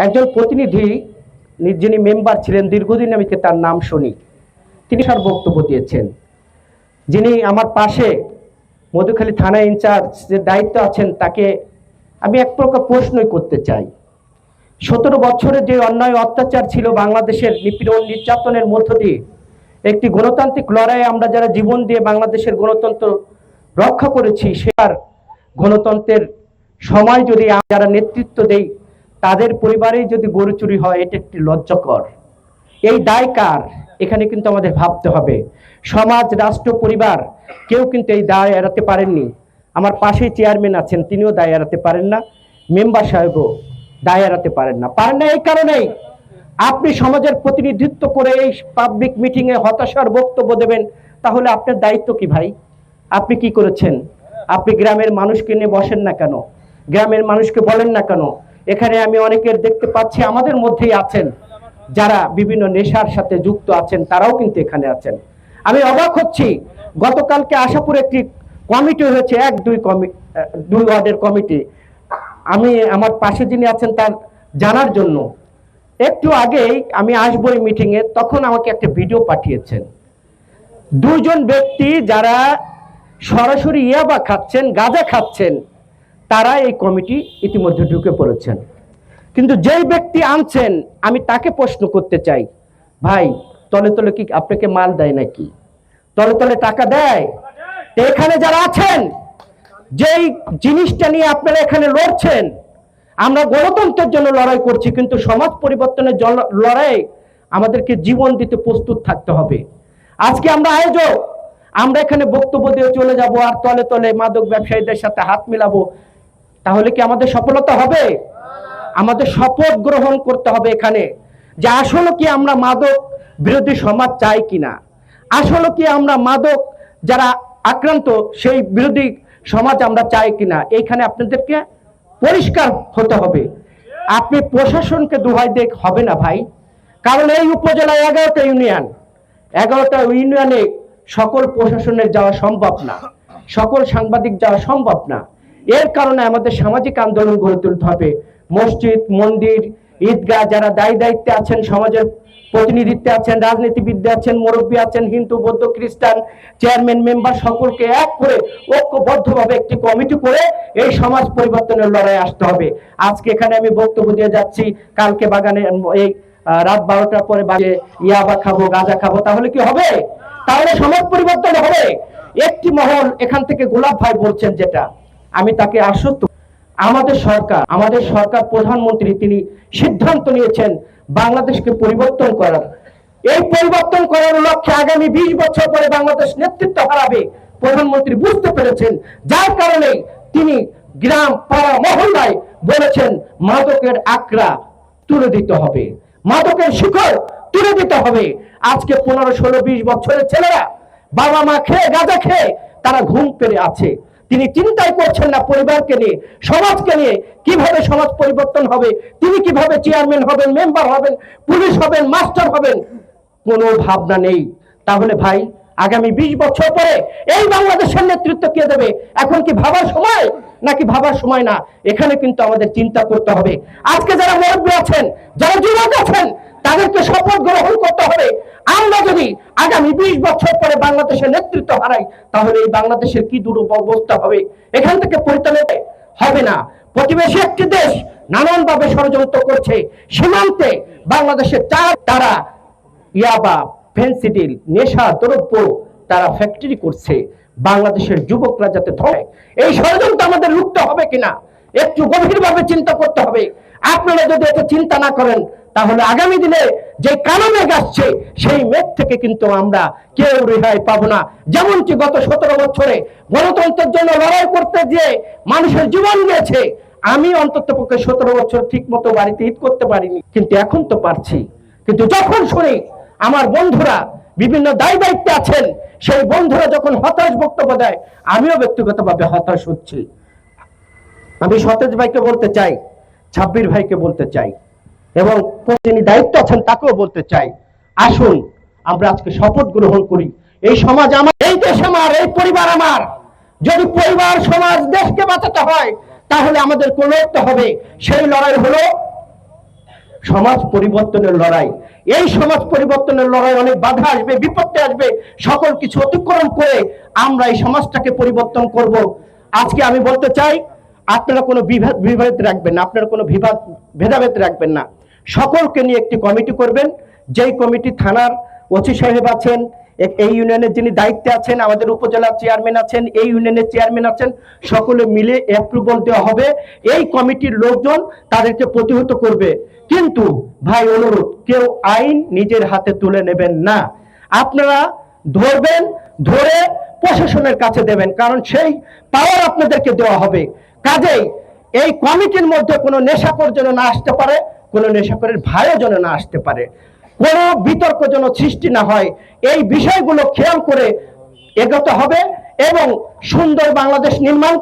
একজন প্রতিনিধি যিনি মেম্বার ছিলেন দীর্ঘদিন, আমি তার নাম শুনি, তিনি তার বক্তব্য দিয়েছেন। যিনি আমার পাশে মধুখালী থানা ইনচার্জ যে দায়িত্ব আছেন, তাকে আমি এক প্রকার প্রশ্নই করতে চাই। 17 বছরের যে অন্যায় অত্যাচার ছিল বাংলাদেশের নিপীড়ন নির্যাতনের মধ্য দিয়ে একটি গণতান্ত্রিক লড়াইয়ে আমরা যারা জীবন দিয়ে বাংলাদেশের গণতন্ত্র রক্ষা করেছি, সেটার গণতন্ত্রের সময় যদি যারা নেতৃত্ব দেই তাদের পরিবারেই যদি গরু চুরি হয়, এটা একটি লজ্জাকর। এই দায় কার? এখানে কিন্তু আমাদের ভাবতে হবে। সমাজ, রাষ্ট্র, পরিবার কেউ কিন্তু এই দায় এড়াতে পারেননি। আমার পাশেই চেয়ারম্যান আছেন, তিনিও দায় এড়াতে পারেন না, মেম্বার সাহেবও দায় এড়াতে পারেন না। এই কারণেই আপনি সমাজের প্রতিনিধিত্ব করে এই পাবলিক মিটিংয়ে হতাশার বক্তব্য দেবেন, তাহলে আপনার দায়িত্ব কি ভাই? আপনি কি করেছেন? আপনি গ্রামের মানুষকে নিয়ে বসেন না কেন? গ্রামের মানুষকে বলেন না কেন? এখানে আমি অনেকের দেখতে পাচ্ছি আমাদের মধ্যেই আছেন যারা বিভিন্ন নেশার সাথে যুক্ত আছেন, তারাও কিন্তু এখানে আছেন। আমি অবাক হচ্ছি, গতকালকে আশাপুরে একটি কমিটি হয়েছে, 2 ওয়ার্ডের কমিটি। আমি আমার পাশে যিনি আছেন তার জানার জন্য একটু আগেই আমি আসবো এই মিটিংয়ে, তখন আমাকে একটা ভিডিও পাঠিয়েছেন। 2 জন ব্যক্তি যারা সরাসরি ইয়াবা খাচ্ছেন, গাঁজা খাচ্ছেন, তারা এই কমিটি ইতিমধ্যে ঢুকে পড়েছেন। কিন্তু যেই ব্যক্তি আনছেন, আমি তাকে প্রশ্ন করতে চাই, ভাই তলে তলে কি আপনাকে মাল দেয় নাকি? তলে তলে টাকা দেয়? এখানে যারা আছেন, যেই জিনিসটা নিয়ে আপনারা এখানে লড়ছেন, আমরা গণতন্ত্রের জন্য লড়াই করছি, কিন্তু সমাজ পরিবর্তনের লড়াই আমাদেরকে জীবন দিতে প্রস্তুত থাকতে হবে। আজকে আমরা আয়োজক, আমরা এখানে বক্তব্য দিয়ে চলে যাব আর তলে তলে মাদক ব্যবসায়ীদের সাথে হাত মিলাবো, তাহলে কি আমাদের সফলতা হবে? আমাদের শপথ গ্রহণ করতে হবে এখানে যে আসলে কি আমরা মাদক বিরোধী সমাজ চাই কিনা, আসলে কি আমরা মাদক যারা আক্রান্ত সেই বিরোধী সমাজ আমরা চাই কিনা। এইখানে আপনাদেরকে পরিষ্কার হতে হবে। আপনি প্রশাসনকে দোহাই দিয়ে হবে না ভাই, কারণ এই উপজেলায় 11টা ইউনিয়নে সকল প্রশাসনের যাওয়া সম্ভব না, সকল সাংবাদিক যাওয়া সম্ভব না। এর কারণে আমাদের সামাজিক আন্দোলন গড়ে তুলতে হবে। মসজিদ, মন্দির, ঈদগাহ যারা দায়িত্বে আছেন, সমাজের প্রতিনিধিত্বে আছেন, রাজনীতিবিদ আছেন, মুরব্বী আছেন, হিন্দু, বৌদ্ধ, খ্রিস্টান, চেয়ারম্যান, মেম্বার সকলকে এক করে ঐক্যবদ্ধভাবে একটি কমিটি করে এই সমাজ পরিবর্তনের লড়াই আসতে হবে। আজকে এখানে আমি বক্তব্য দিয়ে যাচ্ছি, কালকে বাগানে এই রাত 12টার পরে বাজে ইয়াবা খাবো, গাঁজা খাবো, তাহলে কি হবে? তাহলে সমাজ পরিবর্তন হবে? একটি মহল এখান থেকে গোলাপ ভাই বলছেন, যেটা আমি তাকে আশ্বস্ত, আমাদের সরকার প্রধানমন্ত্রী তিনি সিদ্ধান্ত নিয়েছেন বাংলাদেশকে পরিবর্তন করার। এই পরিবর্তন করার লক্ষ্যে আগামী 20 বছর পরে বাংলাদেশ নেতৃত্ব হারাবে প্রধানমন্ত্রী বুঝতে পেরেছেন, যার কারণে তিনি গ্রাম, পাড়া, মহল্লায় বলেছেন মাদকের আকড়া তুলে দিতে হবে, মাদকের শিকড় তুলে দিতে হবে। আজকে 15, 16, 20 বছরের ছেলেরা বাবা মা খেয়ে, গাঁজা খেয়ে তারা ঘুম পেরে আছে। তিনি চিন্তাই করছেন না পরিবারকে নিয়ে, সমাজকে নিয়ে কিভাবে সমাজ পরিবর্তন হবে, তিনি কিভাবে চেয়ারম্যান হবেন, মেম্বার হবেন, পুলিশ হবেন, মাস্টার হবেন, কোনো ভাবনা নেই। তাহলে ভাই আগামী 20 বছর পরে এই বাংলাদেশের নেতৃত্ব কে দেবে? এখন কি ভাবার সময় নাকি ভাবার সময় না? এখানে কিন্তু আমাদের চিন্তা করতে হবে। আজকে যারা মুরব্বী আছেন, যারা যুবক আছেন, তাদেরকে শপথ গ্রহণ করতে হবে। আমরা যদি আগামী 20 বছর পরে বাংলাদেশের নেতৃত্ব হারাই, তাহলে এই বাংলাদেশের কি দুরবস্থা হবে? এখান থেকে পরিচালিত হবে না। প্রতিবেশী একটি দেশ নানানভাবে ষড়যন্ত্র করছে, সীমান্তে বাংলাদেশের তারা ইয়াবা, ফেন্সিডিল, নেশা দ্রব্য তারা ফ্যাক্টরি করছে, বাংলাদেশের যুবকরা যাতে ধরে। এই ষড়যন্ত্র আমাদের রুখতে হবে কিনা একটু গভীরভাবে চিন্তা করতে হবে। আপনারা যদি এটা চিন্তা না করেন, তাহলে আগামী দিনে যে কালো মেঘ আসছে, সেই মেঘ থেকে কিন্তু আমরা কেউ রেহাই পাবো না। যেমনটি গত 17 বছরে গণতন্ত্রের জন্য লড়াই করতে গিয়ে মানুষের জীবন গিয়েছে, আমি অন্তত পক্ষে 17 বছর ঠিক মতো বাড়িতে ঈদ করতে পারিনি, কিন্তু এখন তো পারছি। কিন্তু যখন শুনি আমার বন্ধুরা বিভিন্ন দায়িত্বে আছেন, সেই বন্ধুরা যখন হতাশ বক্তব্য দেয়, আমিও ব্যক্তিগতভাবে হতাশ হচ্ছি। আমি সতেজ ভাইকে বলতে চাই, ছাব্বির ভাইকে বলতে চাই, এবং যিনি দায়িত্ব আছেন তাকেও বলতে চাই, আসুন আমরা আজকে শপথ গ্রহণ করি। এই সমাজ আমার, এই দেশ আমার, এই পরিবার আমার। যদি পরিবার, সমাজ, দেশকে বাঁচাতে হয়, তাহলে আমাদেরকে লড়তে হবে। সেই লড়াই হলো সমাজ পরিবর্তনের লড়াই। এই সমাজ পরিবর্তনের লড়াই অনেক বাধা আসবে, বিপত্তি আসবে, সকল কিছু অতিক্রম করে আমরা এই সমাজটাকে পরিবর্তন করব। আজকে আমি বলতে চাই, আপনারা কোনো বিভেদ রাখবেন না, আপনারা কোনো ভেদাভেদ রাখবেন না, সকলকে নিয়ে একটি কমিটি করবেন। যেই কমিটি থানার ওসি সাহেব আছেন, এই ইউনিয়নের যিনি দায়িত্বে আছেন, আমাদের উপজেলা চেয়ারম্যান আছেন, এই ইউনিয়নের চেয়ারম্যান আছেন, সকলে মিলে অ্যাপ্রুভাল দেওয়া হবে। এই কমিটির লোকজন তাদেরকে প্রতিহত করবে। কিন্তু ভাই অনুরোধ, কেউ আইন নিজের হাতে তুলে নেবেন না। আপনারা ধরবেন, ধরে প্রশাসনের কাছে দেবেন, কারণ সেই পাওয়ার আপনাদেরকে দেওয়া হবে। কাজেই এই কমিটির মধ্যে কোনো নেশাখোর যেন না আসতে পারে, কোনো নেশাখোরের ভাইও যেন না আসতে পারে, কোনো বিতর্ক যেন সৃষ্টি না হয়। এই বিষয়গুলো খেয়াল করে এগোতে হবে এবং সুন্দর বাংলাদেশ নির্মাণ